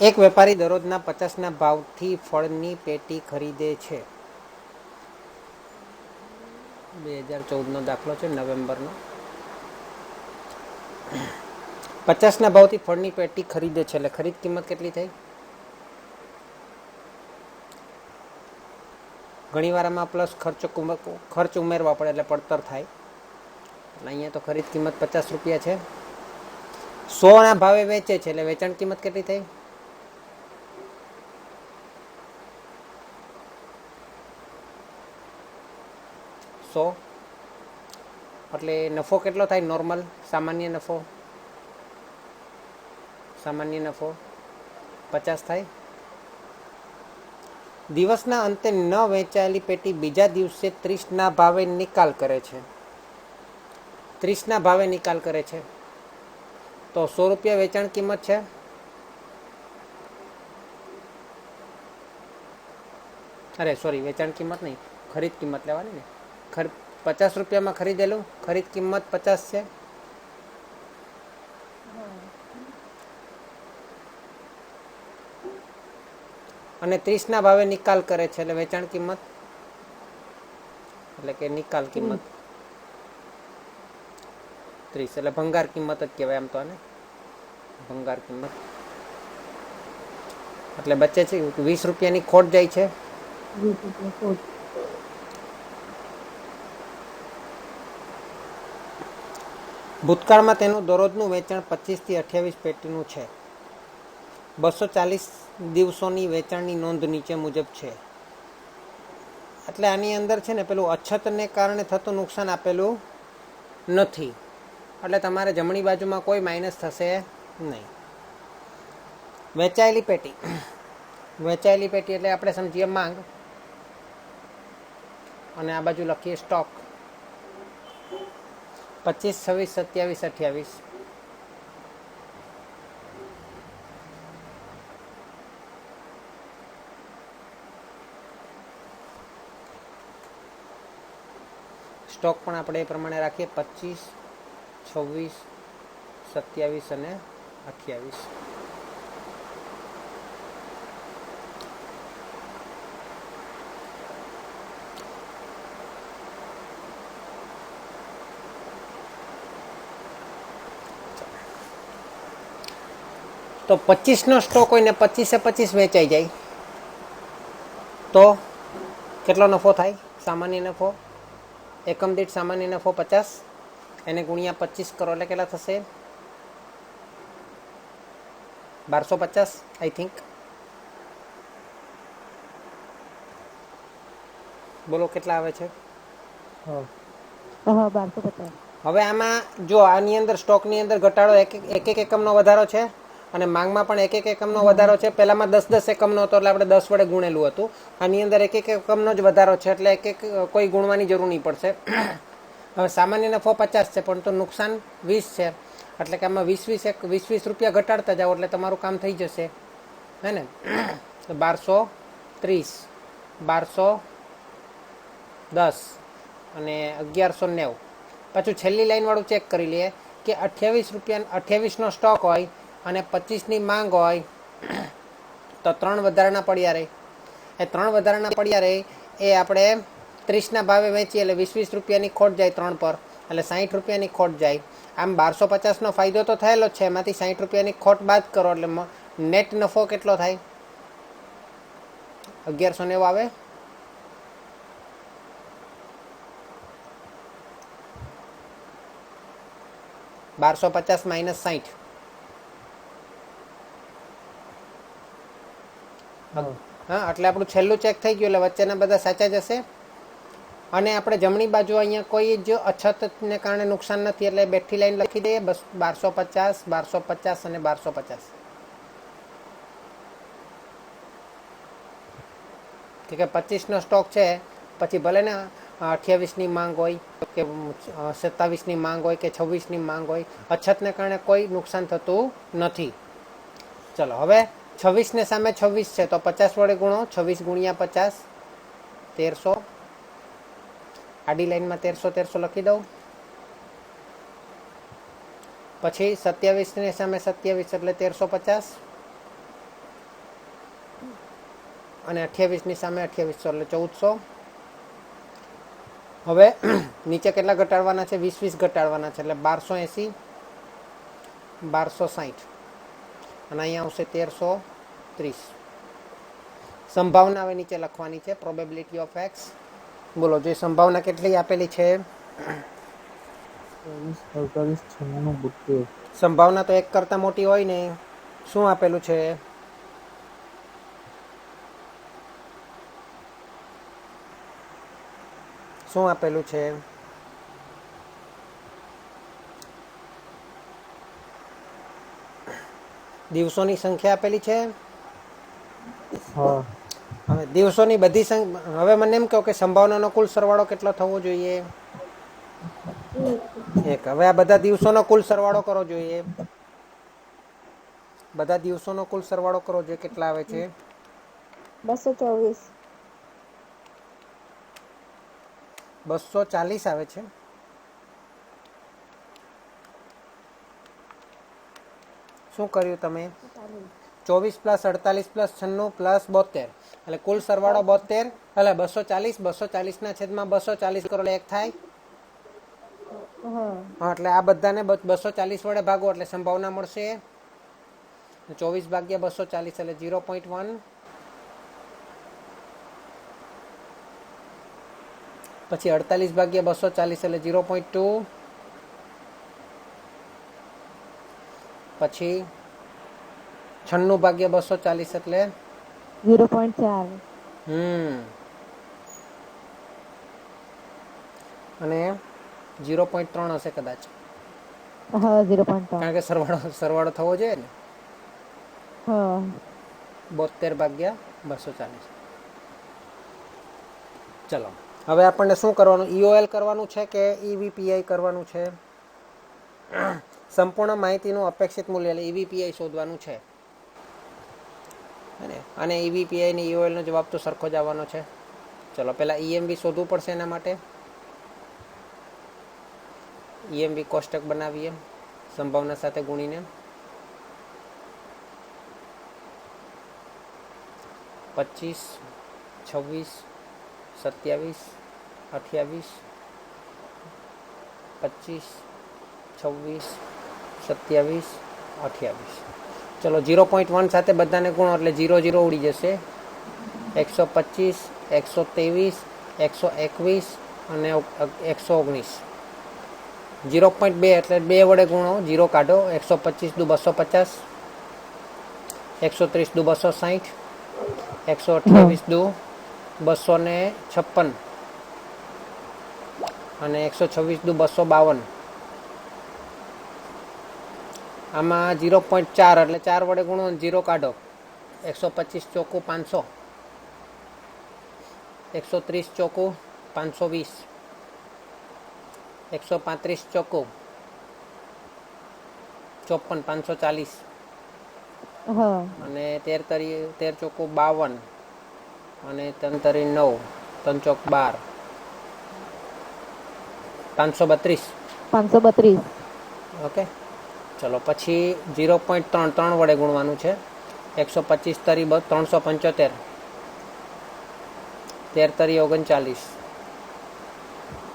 એક વેપારી દરરોજના 50ના ભાવથી ફળની પેટી ખરીદે છે. 2014નો દાખલો છે, નવેમ્બરનો. 50ના ભાવથી ફળની પેટી ખરીદે છે, એટલે ખરીદ કિંમત કેટલી થઈ? ઘણી વાર આમાં પ્લસ ખર્ચ ઉમેરવા પડે એટલે પડતર થાય. એટલે અહીંયા તો ખરીદ કિંમત 50 રૂપિયા છે. 100ના ભાવે વેચે છે, એટલે વેચાણ કિંમત કેટલી થઈ? સો. એટલે નફો કેટલો થાય? નોર્મલ સામાન્ય નફો 50 થાય. દિવસના અંતે ન વેચાયેલી પેટી બીજા દિવસે 30ના ભાવે નિકાલ કરે છે. 30ના ભાવે નિકાલ કરે છે તો 100 રૂપિયા વેચાણ કિંમત છે. અરે સોરી, વેચાણ કિંમત નહીં, ખરીદ કિંમત લેવાની ને. 50 રૂપિયામાં ખરીદેલું, ખરીદ કિંમત 50 છે. અને 30ના ભાવે નિકાલ કરે છે, એટલે વેચાણ કિંમત એટલે કે નિકાલ કિંમત 30, એટલે ભંગાર કિંમત જ કહેવાય આમ તો આને, ભંગાર કિંમત. એટલે બચે છે 20 રૂપિયાની ખોટ જાય છે. ભૂતકાળમાં તેનું દરરોજનું વેચાણ 25 થી 28 પેટીનું છે. 240 દિવસોની વેચાણની નોંધ નીચે મુજબ છે. એટલે આની અંદર છે ને પેલું અછતને કારણે થતું નુકસાન આપેલું નથી, એટલે તમારે જમણી બાજુમાં કોઈ માઇનસ થશે નહીં. વેચાયેલી પેટી એટલે આપણે સમજીએ માંગ, અને આ બાજુ લખીએ સ્ટોક. 25, 26, 27, 28. સ્ટોક પણ આપણે એ પ્રમાણે રાખીએ 25, 26, 27 અને 28. તો 25નો સ્ટોક હોય ને 25 વેચાઈ જાય તો કેટલો નફો થાય? સામાન્ય નફો, એકમ દીઠ સામાન્ય નફો 50, એને ગુણ્યા 25 કરો એટલે કેટલા થશે? 1250 આઈ થિંક. બોલો કેટલા આવે છે? 1250. હવે આમાં જો આની અંદર સ્ટોકની અંદર ઘટાડો એક એકમનો વધારો છે, અને માંગમાં પણ એક એકમનો વધારો છે. પહેલામાં 10 એકમનો હતો એટલે આપણે 10 વડે ગુણેલું હતું. આની અંદર એક એકમનો જ વધારો છે, એટલે કોઈ ગુણવાની જરૂર નહીં પડશે. હવે સામાન્ય નફો 50 છે, પણ તો નુકસાન 20 છે, એટલે કે આમાં 20 રૂપિયા ઘટાડતા જાઓ એટલે તમારું કામ થઈ જશે, હે ને? 1230, 1210 અને 1190. પાછું છેલ્લી લાઈનવાળું ચેક કરી લઈએ કે 28નો સ્ટોક હોય અને 25ની માંગ હોય તો 3 વધારાના પડ્યા રહે. એ 3 વધારાના પડ્યા રહે એ આપણે 30ના ભાવે વેચીએ એટલે 20 રૂપિયાની ખોટ જાય 3 પર, એટલે 60 રૂપિયાની ખોટ જાય. આમ 1250નો ફાયદો તો થયેલો જ છે, એમાંથી 60 રૂપિયાની ખોટ બાદ કરો એટલે નેટ નફો કેટલો થાય? 1190 આવે. -1250 -60. હા, એટલે આપણું છેલ્લું ચેક થઈ ગયું, એટલે વચ્ચેના બધા સાચા જ હશે. અને આપણે જમણી બાજુ અહીંયા કોઈ જ અછતને કારણે નુકસાન નથી, એટલે બેઠી લાઈન લખી દઈએ 1250, 1250 અને 1250. કે 25નો સ્ટોક છે, પછી ભલે ને 28ની માંગ હોય કે 27ની માંગ હોય કે 26ની માંગ હોય, અછતને કારણે કોઈ નુકસાન થતું નથી. ચલો હવે 26ને સામે 26 છે તો 50 વડે ગુણો. 26 ગુણ્યા 50 1300. આડી લાઈનમાં 1300 લખી દઉં. પછી 27ની સામે 27 એટલે 1350. અને 28ની સામે 2800 એટલે 1400. હવે નીચે કેટલા ઘટાડવાના છે? 20 ઘટાડવાના છે એટલે 1280, 1260 અને અહીંયા આવશે 1330. સંભાવના હવે નીચે લખવાની છે, પ્રોબેબિલિટી ઓફ એક્સ. બોલો, જે સંભાવના કેટલી આપેલી છે? 24, 48, 96, 72. સંભાવના તો 1 કરતાં મોટી હોય ને. શું આપેલું છે? શું આપેલું છે? દિવસોની સંખ્યા આપેલી છે. હા. હવે દિવસોની બધી હવે મને એમ કહો કે સંભાવનાનો કુલ સરવાળો કેટલો થવો જોઈએ? 1. હવે આ બધા દિવસોનો કુલ સરવાળો કરો જોઈએ. બધા દિવસોનો કુલ સરવાળો કરો જોઈએ. કેટલા આવે છે? 224. 240 આવે છે. શું કર્યું તમે? 24 + 48 + 96 + 72 એટલે કુલ સરવાળો 72 એટલે 240. 240ના છેદમાં 240 કરો એટલે 1 થાય. હા, એટલે આ બધાને 240 વડે ભાગો એટલે સંભાવના મળશે 24 / 240 એટલે 0.1. પછી 48 / 240 એટલે 0.2. પછી 96 / 240 એટલે 0.4. અને 0.3 હશે કદાચ. હા, 0.3. કારણ કે સરવાળો થવો જોઈએ ને. હા. 72 / 240. ચલો, હવે આપણને શું કરવાનું? EOL કરવાનું છે કે EVPI કરવાનું છે? સંપૂર્ણ માહિતીનું અપેક્ષિત મૂલ્ય એટલે EVPI શોધવાનું છે. અને EVPI ને EOL નો જવાબ તો સરખો જ આવવાનો છે. ચલો, પહેલા EMV શોધવું પડશે. એના માટે EMV કોષ્ટક બનાવીએ સંભાવના સાથે ગુણીને. 25, 26, 27, 28, 25, 26, 27, 28. ચલો, 0.1 સાથે બધાને ગુણો એટલે 0 0 ઉડી જશે. 125, 123, 121 અને 119. 0.2 એટલે 2 વડે ગુણો, 0 કાઢો. 125 દુ 250, 130 દુ 260, 128 દુ 256 અને 126 દુ 252. આમાં 0.4 એટલે 4 વડે ગુણો, 0 કાઢો. 125 ચોકું 500, 130 ચોકું 520, 135 ચોકું 54, 540 અને 13 ચોકું 52 અને 3 તરી 9, 3 ચોક 12, 532. 532. ઓકે, ચલો. પછી 0.3 3 વડે ગુણવાનું છે. 125 તરી 375, 13 તરી 39,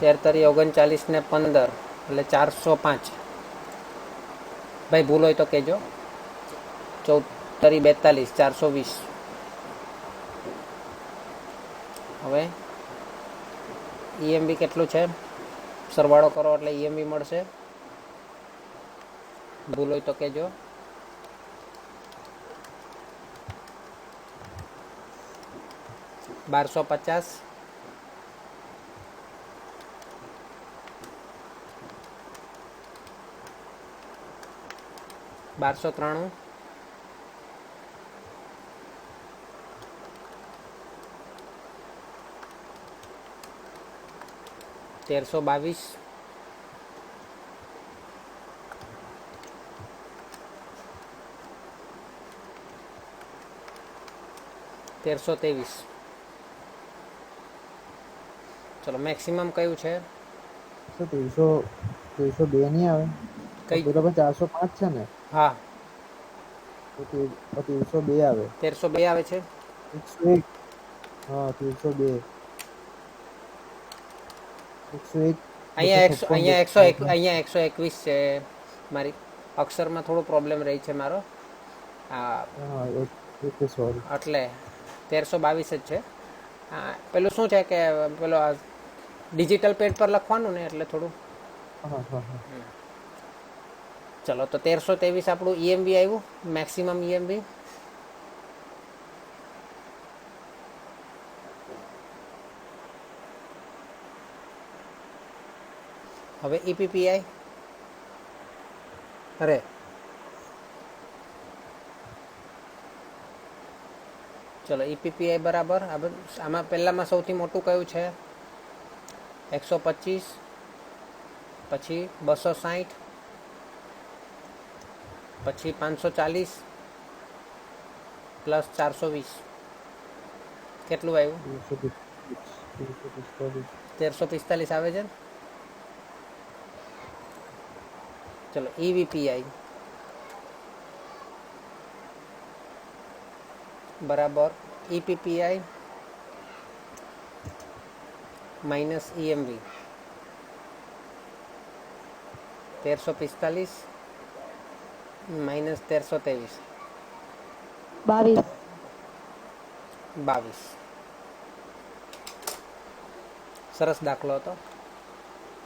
13 તરી 39 ને 15 એટલે 405. ભાઈ ભૂલ હોય તો કહેજો. 14 તરી 42, 420. હવે EMB કેટલું છે? સરવાળો કરો એટલે EMB મળશે. ભૂલ હોય તો કહેજો. $1250, $1293, $1322, $1323. ચલો, મેક્સિમમ કયું છે? 302 નહીં આવે? કઈ? પેલો પણ 405 છે ને? હા, તો 1302 આવે. 1302 આવે છે. 101 હા 1302 101 અહીંયા 121 છે મારી અક્ષરમાં થોડો પ્રોબ્લેમ રહી છે મારો હા ઓકે સોરી એટલે 1322 જ છે પેલું શું છે કે પેલો ડિજિટલ પેડ પર લખવાનું ને એટલે થોડું હા ચલો તો 1323 આપણું ઈએમબી આવ્યું મેક્સિમમ ઈએમબી હવે ઈપીપીઆઈ અરે ચલો ઈપીપીઆઈ બરાબર આમાં પહેલામાં સૌથી મોટું કયું છે 125 પછી 260 પછી 540 પ્લસ 420 કેટલું આવ્યું 1345 આવે છે ચલો ઈવીપીઆઈ બરાબર ઈપીપીઆઈ માઇનસ ઈએમવી 1345 માઇનસ 1323 22 સરસ દાખલો હતો